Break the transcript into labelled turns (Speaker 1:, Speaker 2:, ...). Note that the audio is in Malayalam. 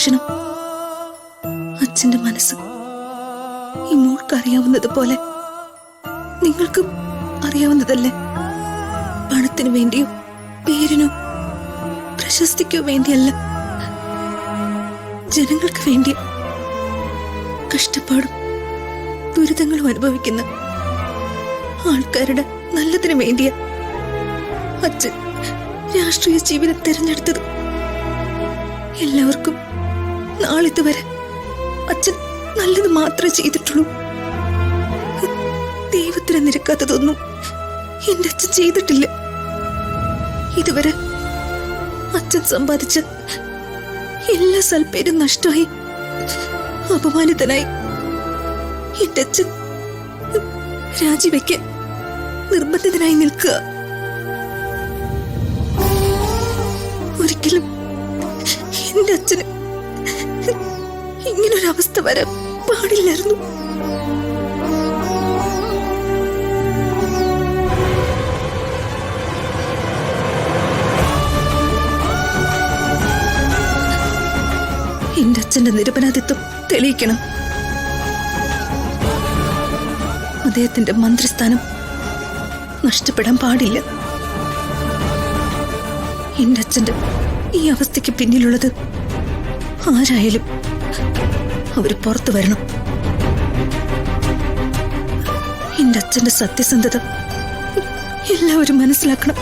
Speaker 1: ലക്ഷണം. അച്ഛന്റെ മനസ്സ് ഈ മോൾക്ക് അറിയാവുന്നത് പോലെ നിങ്ങൾക്കും അറിയാവുന്നതല്ലേ? പണത്തിനു വേണ്ടിയോ പേരിനോ പ്രശസ്തിക്കോ വേണ്ടിയല്ല, ജനങ്ങൾക്ക് വേണ്ടി കഷ്ടപ്പാടും ദുരിതങ്ങളും അനുഭവിക്കുന്ന ആൾക്കാരുടെ നല്ലതിനു വേണ്ടിയ അച്ഛൻ രാഷ്ട്രീയ ജീവിതം തിരഞ്ഞെടുത്തത്. എല്ലാവർക്കും നാളിതുവരെ അച്ഛൻ നല്ലത് മാത്രമേ ചെയ്തിട്ടുള്ളൂ. ദൈവത്തിന് നിരക്കാത്തതൊന്നും എന്റെ അച്ഛൻ ചെയ്തിട്ടില്ല. ഇതുവരെ അച്ഛൻ സമ്പാദിച്ച എല്ലാ സൽപ്പേരും നഷ്ടമായി അപമാനിതനായി എന്റെ അച്ഛൻ രാജിവെക്കാൻ നിർബന്ധിതനായി നിൽക്കുക. ഒരിക്കലും എന്റെ അച്ഛന് ഇങ്ങനൊരവസ്ഥ വരാൻ പാടില്ലായിരുന്നു. എന്റെ അച്ഛന്റെ നിരപരാധിത്വം തെളിയിക്കണം. അദ്ദേഹത്തിന്റെ മന്ത്രിസ്ഥാനം നഷ്ടപ്പെടാൻ പാടില്ല. എന്റെ അച്ഛന്റെ ഈ അവസ്ഥയ്ക്ക് പിന്നിലുള്ളത് ആരായാലും അവര് പുറത്തു വരണം. എന്റെ അച്ഛന്റെ സത്യസന്ധത എല്ലാവരും മനസ്സിലാക്കണം.